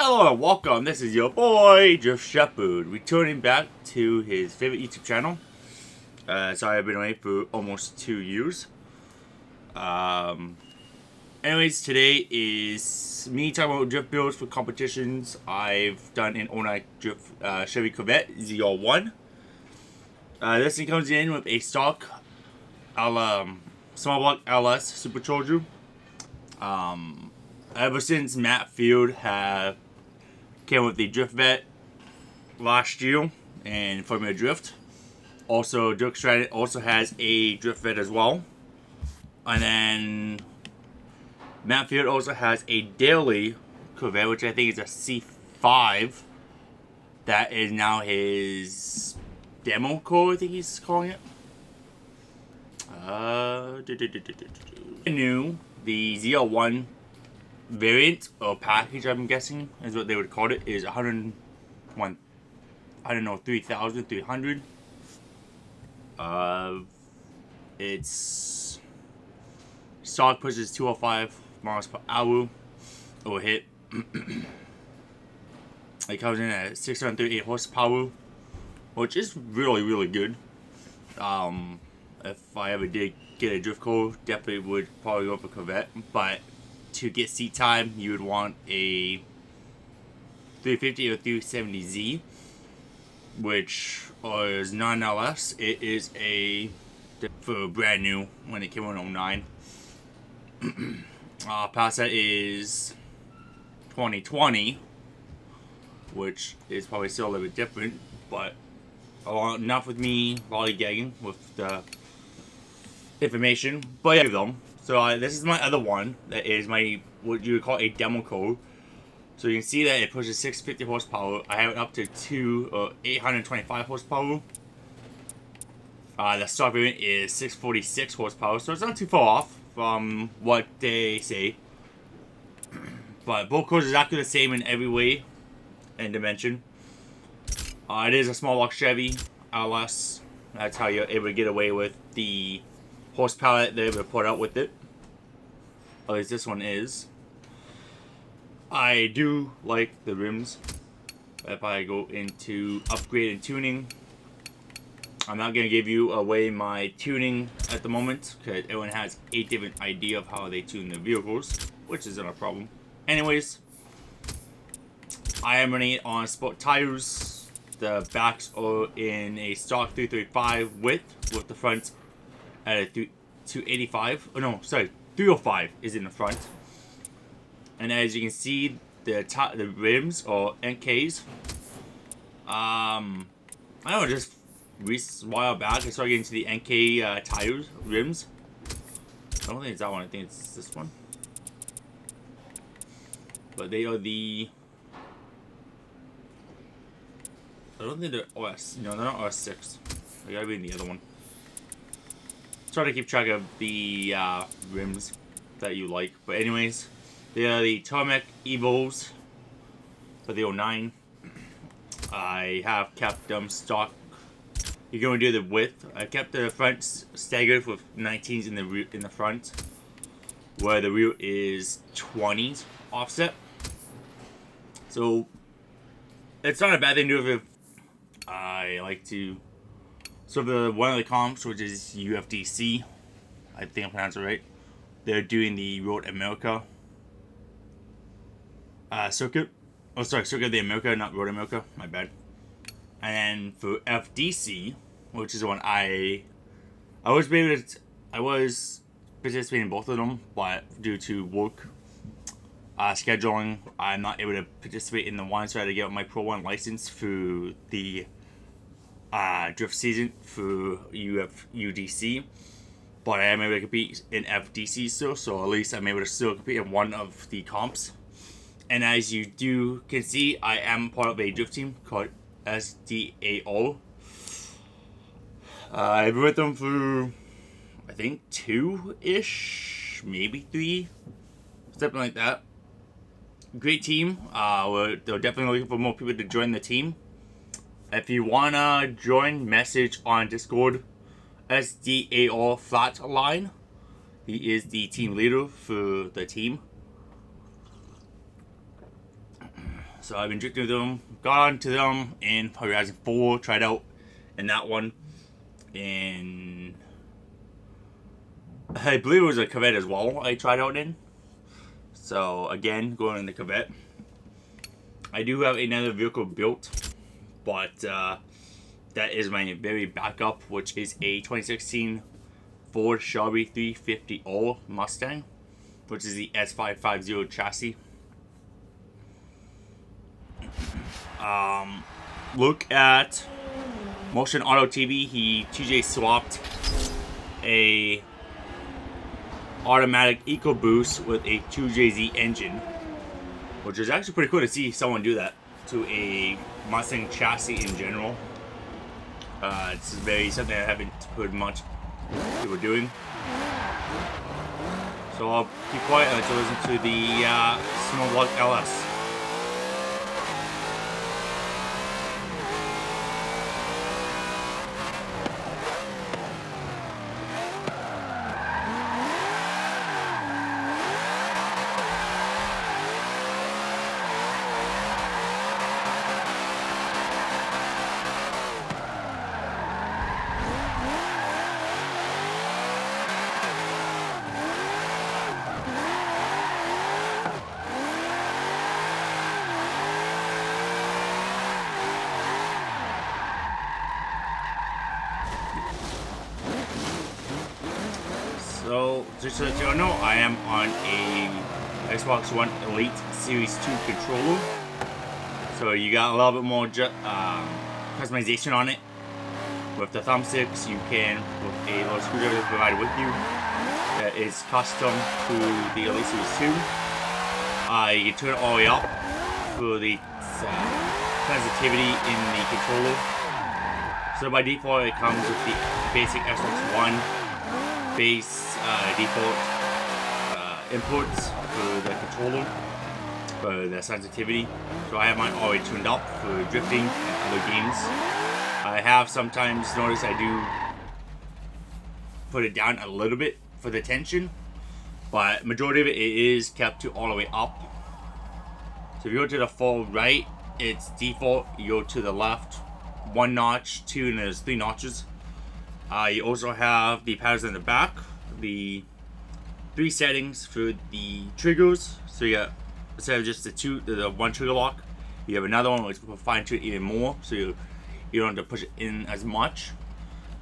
Hello and welcome, this is your boy, Drift Shepherd, returning back to his favorite YouTube channel. Sorry I've been away for almost 2 years. Anyways, today is me talking about drift builds for competitions. I've done an 09 drift Chevy Corvette ZR1. This thing comes in with a stock small block LS supercharger. Ever since Matt Field came with the Drift Vet last year and Formula Drift. Also, Dirk Stratton also has a Drift Vet as well. And then Matt Field also has a daily Corvette, which I think is a C5. That is now his demo core, I think he's calling it. New, the ZR1 variant or package, I'm guessing is what they would call it, is 101, I don't know, 3,300. Its stock pushes 205 miles per hour or hit. It comes in at 638 horsepower, which is really good. If I ever did get a drift car, definitely would probably go for Corvette, but to get seat time, you would want a 350 or 370Z, which is non-LS. It is for brand new when it came out in 09. Past that is 2020, which is probably still a little bit different, but enough with me lollygagging with the information. But yeah, though. So this is my other one that is my, what you would call a demo code. So you can see that it pushes 650 horsepower. I have it up to 825 horsepower. The stock variant is 646 horsepower, so it's not too far off from what they say. But both cores are exactly the same in every way and dimension. It is a small block Chevy LS. That's how you're able to get away with the horsepower that they're able to put out with it. At least this one is. I do like the rims. If I go into upgrade and tuning, I'm not going to give you away my tuning at the moment, because everyone has a different idea of how they tune their vehicles, which isn't a problem. Anyways, I am running it on sport tires. The backs are in a stock 335 width, with the front at a 285. Oh no, sorry, 305 is in the front. And as you can see, the rims or NKs. I don't know, just a while back I started getting to the NK tires rims. I don't think it's that one. I think it's this one. But they are the. I don't think they're OS. No, they're not OS6. They gotta be in the other one. Try to keep track of the rims that you like. But anyways, they are the Tarmac Evos for the 09. I have kept them stock. You're going to do the width. I kept the front staggered with 19s in the front, where the rear is 20s offset. So it's not a bad thing to do if I like to. So one of the comps, which is UFDC, I think I pronounced it right, they're doing the Road America circuit. Oh, sorry, Circuit of the America, not Road America. My bad. And then for FDC, which is the one I was participating in both of them, but due to work scheduling, I'm not able to participate in the one, so I had to get my Pro 1 license for the drift season for UDC. But I am able to compete in FDC still, so at least I'm able to still compete in one of the comps. And as you can see, I am part of a drift team called SDAR. I've been with them for, I think, 2-ish, maybe 3, something like that. Great team. They're definitely looking for more people to join the team. If you wanna join, message on Discord, SDAR Flatline. He is the team leader for the team. So I've been drifting with them, got onto them in Horizon 4, tried out in that one, and I believe it was a Corvette as well I tried out in. So again, going in the Corvette. I do have another vehicle built, but that is my very backup, which is a 2016 Ford Shelby 350O Mustang, which is the S550 chassis. Look at Motion Auto TV. He TJ swapped a automatic EcoBoost with a 2JZ engine, which is actually pretty cool to see someone do that to a Mustang chassis in general. It's very something I haven't heard much people doing. So I'll be quiet and let you listen to the small block LS. So, just so that you know, I am on a Xbox One Elite Series 2 controller. So you got a little bit more customization on it. With the thumbsticks, you can, with a little screwdriver provided with you, that is custom to the Elite Series 2. You can turn it all the way up for the sensitivity in the controller. So by default, it comes with the basic Xbox One base default inputs for the controller for the sensitivity. So I have mine already tuned up for drifting and other games. I have sometimes noticed I do put it down a little bit for the tension, but majority of it is kept to all the way up. So if you go to the full right, it's default. You go to the left, 1 notch, 2, and there's 3 notches. You also have the patterns in the back, the 3 settings for the triggers. So you got, instead of just the 1 trigger lock, you have another one which will fine tune it even more, so you don't have to push it in as much.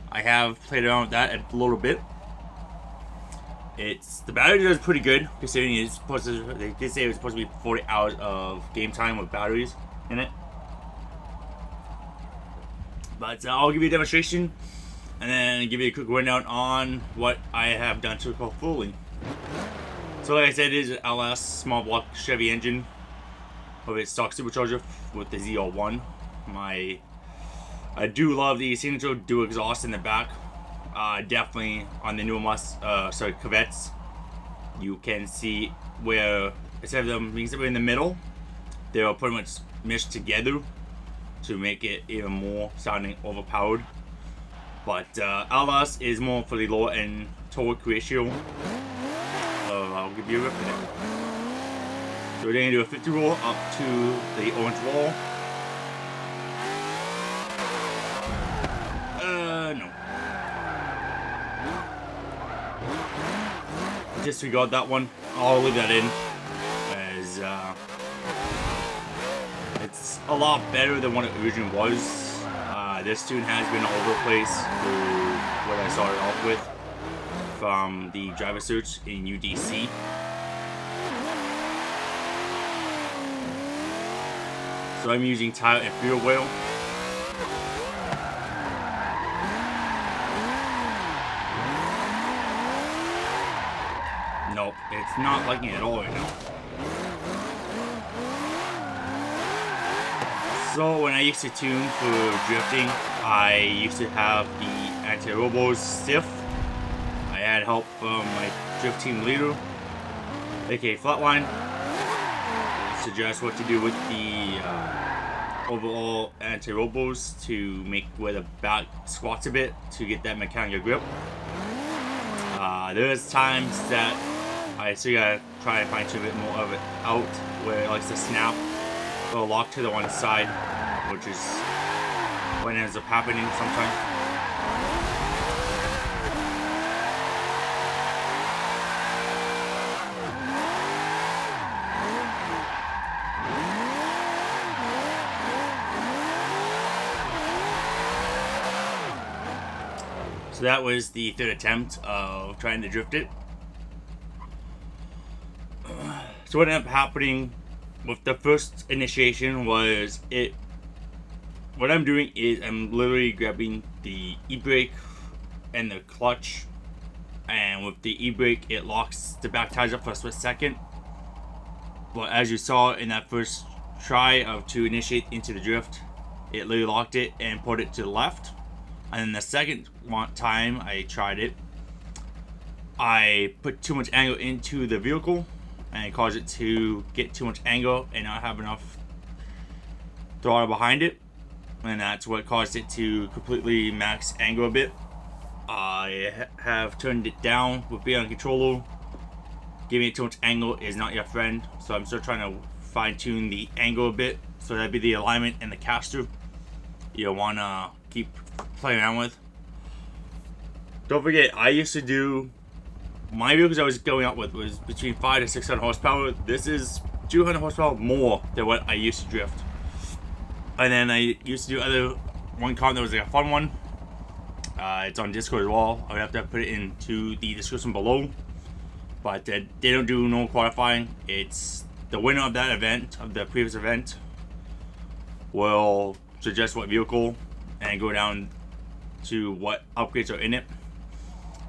I have played around with that a little bit. The battery does pretty good, considering it's supposed to. They did say it was supposed to be 40 hours of game time with batteries in it. But I'll give you a demonstration, and then give you a quick rundown on what I have done to it fully. So like I said, it is an LS small block Chevy engine of its stock supercharger with the ZR1. I do love the signature dual exhaust in the back. Definitely on the newer Corvettes, you can see where instead of them being in the middle, they are pretty much meshed together to make it even more sounding overpowered. But LS is more for the lower end torque ratio. I'll give you a rip of it. So we're going to do a 50 roll up to the orange wall. No. Disregard that one. I'll leave that in, as it's a lot better than what it originally was. This tune has been all over the place for what I started off with from the driver search in UDC. So I'm using tire and fuel oil. Nope, it's not liking it at all right now. So when I used to tune for drifting, I used to have the anti-robos stiff. I had help from my drift team leader, aka Flatline, suggest what to do with the overall anti-robos to make where the back squats a bit to get that mechanical grip. There's times that I still gotta try and fine tune a bit more of it out where it likes to snap will lock to the one side, which is what ends up happening sometimes. So that was the third attempt of trying to drift it. So what ended up happening with the first initiation was what I'm doing is I'm literally grabbing the e-brake and the clutch, and with the e-brake it locks the back tires up for a split second. But as you saw in that first try to initiate into the drift, it literally locked it and put it to the left. And then the second time I tried it, I put too much angle into the vehicle and it caused it to get too much angle and not have enough throttle behind it. And that's what caused it to completely max angle a bit. I have turned it down with being on controller. Giving it too much angle is not your friend. So I'm still trying to fine tune the angle a bit. So that'd be the alignment and the caster you want to keep playing around with. Don't forget, I used to do, my vehicles I was going out with was between 500 to 600 horsepower. This is 200 horsepower more than what I used to drift. And then I used to do one car that was like a fun one. It's on Discord as well. I would have to put it into the description below. But they don't do no qualifying. It's the winner of that event, of the previous event, will suggest what vehicle and go down to what upgrades are in it.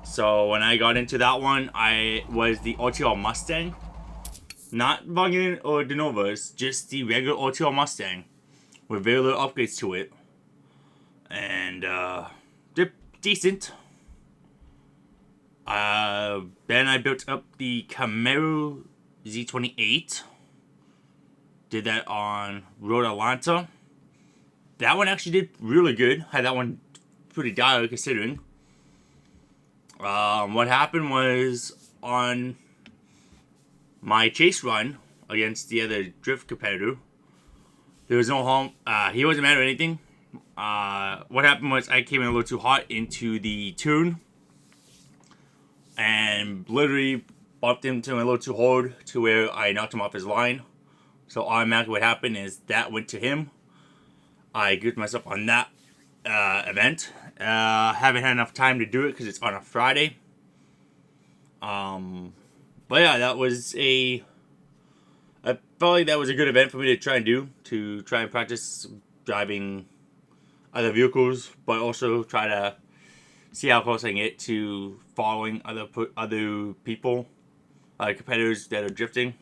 So when I got into that one, I was the OTR Mustang. Not Wagon or De Novas, just the regular OTR Mustang with very little upgrades to it. And they're decent. Then I built up the Camaro Z28. Did that on Road Atlanta. That one actually did really good. Had that one pretty dialed considering. What happened was on my chase run against the other drift competitor, there was no harm. He wasn't mad or anything. What happened was I came in a little too hot into the turn and literally bumped into him a little too hard to where I knocked him off his line. So automatically what happened is that went to him. I grouped myself on that event. Haven't had enough time to do it because it's on a Friday. But yeah, that was I felt like that was a good event for me to try and do, to try and practice driving other vehicles, but also try to see how close I can get to following other people, competitors that are drifting.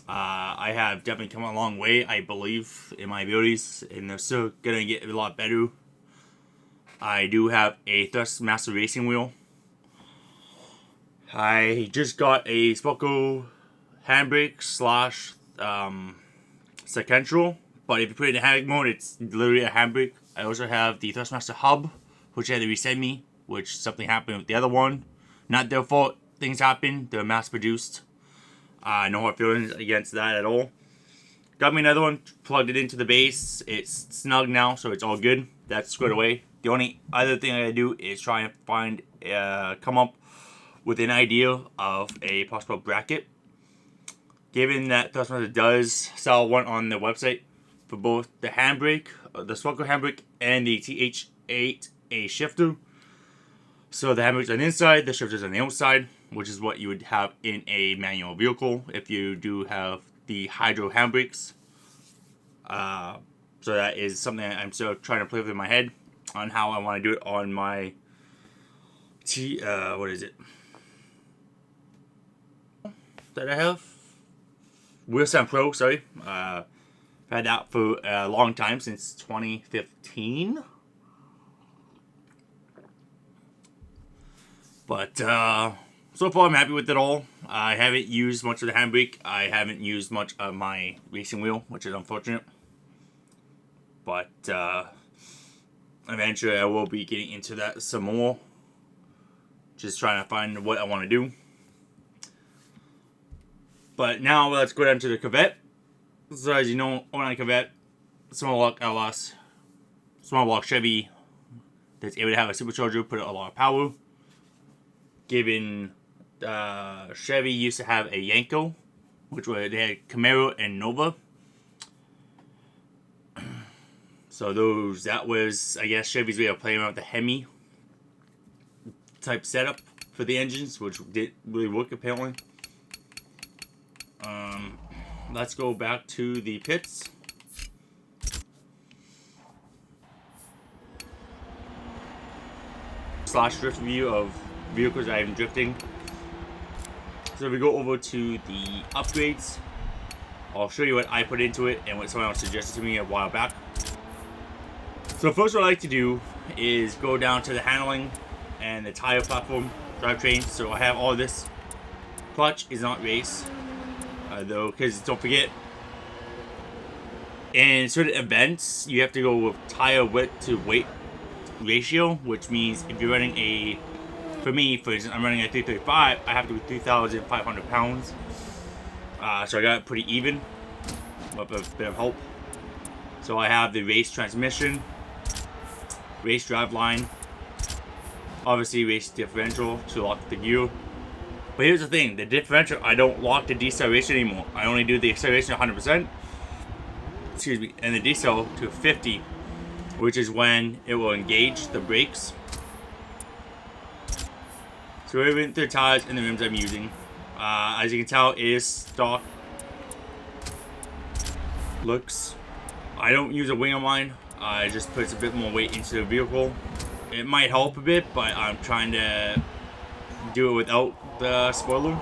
I have definitely come a long way, I believe, in my abilities, and they're still gonna get a lot better. I do have a Thrustmaster racing wheel. I just got a Spocco handbrake / sequential, but if you put it in handbrake mode, it's literally a handbrake. I also have the Thrustmaster hub, which they had to resend me, which something happened with the other one. Not their fault, things happen, they're mass produced. No hard feelings against that at all. Got me another one, plugged it into the base. It's snug now, so it's all good. That's squared away. The only other thing I gotta do is try and come up with an idea of a possible bracket. Given that Thrustmaster does sell one on their website for both the handbrake, the Spocco handbrake, and the TH8A shifter. So the handbrake's on the inside, the shifter's on the outside, which is what you would have in a manual vehicle if you do have the hydro handbrakes. So that is something I'm still trying to play with in my head on how I want to do it on my what is it that I have? Wheelstand Pro, sorry. I've had that for a long time, since 2015. But so far I'm happy with it all. I haven't used much of the handbrake. I haven't used much of my racing wheel, which is unfortunate. But eventually I will be getting into that some more. Just trying to find what I want to do. But now let's go down to the Corvette. So as you know, on a Corvette, small block LS, small block Chevy that's able to have a supercharger, put a lot of power. Given Chevy used to have a Yanko, which were they had Camaro and Nova. So that was, I guess, Chevy's way of playing around with the Hemi type setup for the engines, which did really work apparently. Let's go back to the pits. / drift review of vehicles I'm drifting. So if we go over to the upgrades, I'll show you what I put into it and what someone else suggested to me a while back. So first what I like to do is go down to the handling and the tire platform drivetrain. So I have all this. Clutch is not race, though, because don't forget, in certain events you have to go with tire width to weight ratio, which means if you're running a, for me, for instance, I'm running a 335, I have to be 3,500 pounds. So I got it pretty even, with a bit of help. So I have the race transmission, race drive line, obviously race differential to lock the gear. But here's the thing, the differential, I don't lock the deceleration anymore. I only do the acceleration 100%, excuse me, and the decel to 50, which is when it will engage the brakes. So we're in the tires and the rims I'm using. As you can tell, it is stock looks. I don't use a wing on mine. It just puts a bit more weight into the vehicle. It might help a bit, but I'm trying to do it without the spoiler.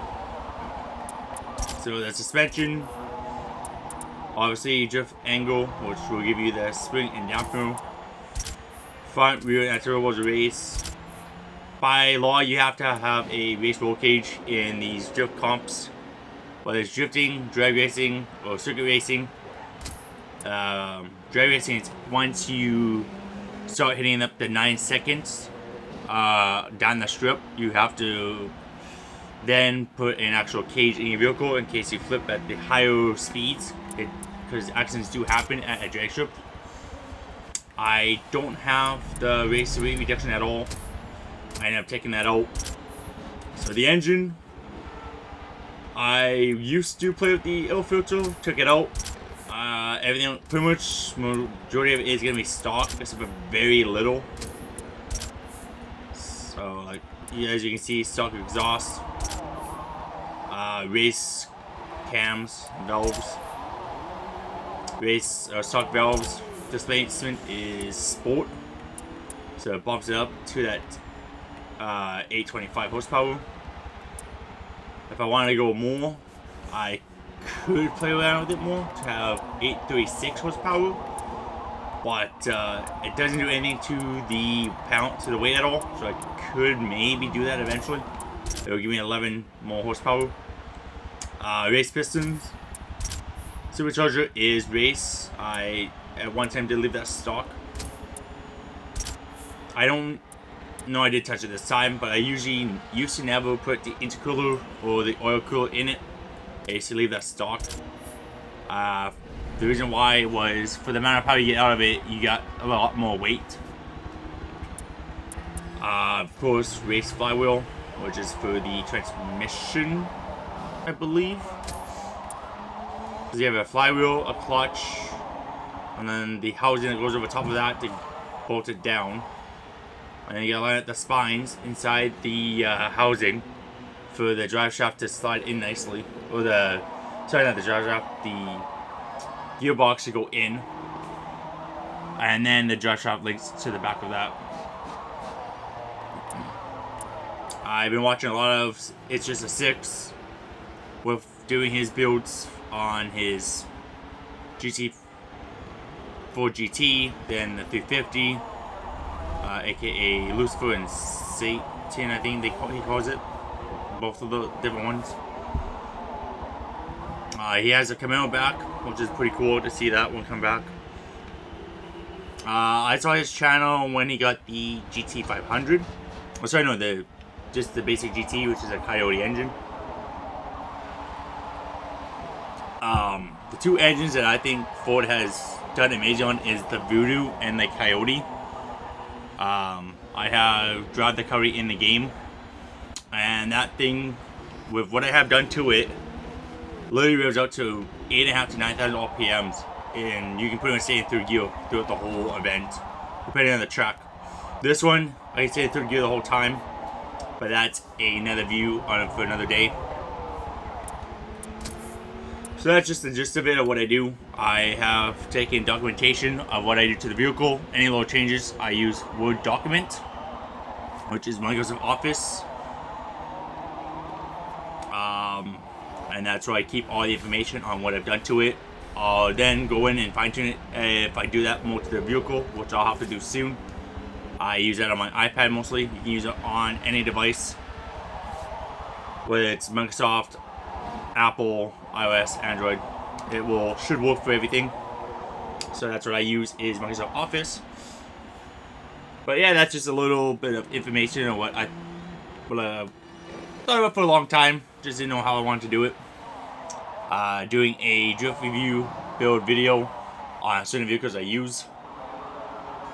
So the suspension, obviously drift angle, which will give you the spring and dampener. Front, rear, and turbos race. By law, you have to have a race roll cage in these drift comps, whether it's drifting, drag racing, or circuit racing. Drag racing is once you start hitting up the 9 seconds down the strip, you have to then put an actual cage in your vehicle in case you flip at the higher speeds, because accidents do happen at a drag strip. I don't have the race weight reduction at all. I ended up taking that out. So the engine, I used to play with the air filter, took it out. Everything, pretty much, majority of it is gonna be stock, except for very little. So, like, as you can see, stock exhaust, race cams, valves, race stock valves. Displacement is sport, so it bumps it up to that 825 horsepower. If I wanted to go more, I could play around with it more to have 836 horsepower, but it doesn't do anything to the pound, to the weight at all. So I could maybe do that eventually. It will give me 11 more horsepower. Race pistons, supercharger is race. I at one time did leave that stock. I don't know, I did touch it this time, but I usually used to never put the intercooler or the oil cooler in it. I used to leave that stock. The reason why was for the amount of power you get out of it, you got a lot more weight. Of course, race flywheel, which is for the transmission, I believe. So you have a flywheel, a clutch, and then the housing that goes over top of that to bolt it down. And then you gotta line up the spines inside the housing for the drive shaft to slide in nicely. Or the, sorry, not the drive shaft, the gearbox to go in. And then the drive shaft links to the back of that. I've been watching a lot of It's Just a Six with doing his builds on his GT4 GT, then the 350, aka Lucifer and Satan, I think he calls it, both of the different ones. He has a Camaro back, which is pretty cool to see that one come back. I saw his channel when he got the GT500. Oh, sorry, no, just the basic GT, which is a Coyote engine. The two engines that I think Ford has done amazing on is the Voodoo and the Coyote. I have drive the Coyote in the game, and that thing, with what I have done to it, literally revs out to 8.5 to 9,000 RPMs, and you can pretty much stay in third gear throughout the whole event, depending on the track. This one, I can stay in third gear the whole time, but that's another view on it for another day. So that's just the gist of it of what I do. I have taken documentation of what I do to the vehicle. Any little changes, I use Word document, which is Microsoft Office. And that's where I keep all the information on what I've done to it. I'll then go in and fine tune it if I do that more to the vehicle, which I'll have to do soon. I use that on my iPad mostly. You can use it on any device, whether it's Microsoft, Apple, iOS, Android. It should work for everything. So that's what I use is Microsoft Office. But yeah, that's just a little bit of information on what I thought about for a long time. Just didn't know how I wanted to do it. Doing a drift review build video on certain vehicles I use.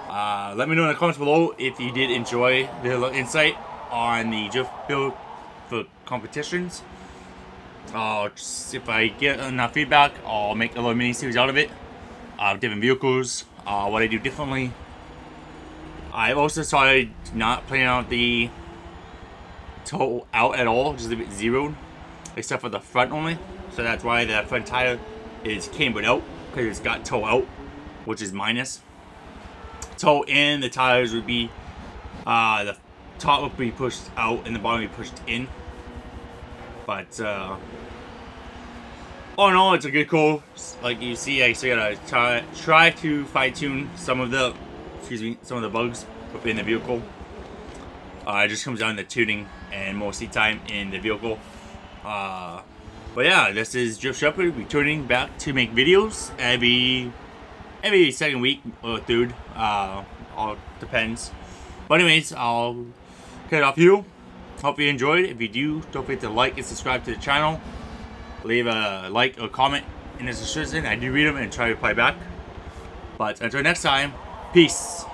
Let me know in the comments below if you did enjoy the little insight on the drift build for competitions. If I get enough feedback, I'll make a little mini series out of it. Different vehicles, what I do differently. I also started not playing out the toe out at all, just a bit zeroed, except for the front only. So that's why the front tire is cambered out, because it's got toe out, which is minus. Toe in, the tires would be, the top would be pushed out and the bottom would be pushed in. But all in all, it's a good call. Like you see, I still gotta try to fine tune some of the bugs within the vehicle. It just comes down to tuning and more seat time in the vehicle. But yeah, this is Drift Shepherd returning back to make videos every second week or third. All depends. But anyways, I'll cut it off here. Hope you enjoyed. If you do, don't forget to like and subscribe to the channel. Leave a like or comment in the description. I do read them and try to reply back. But until next time, peace.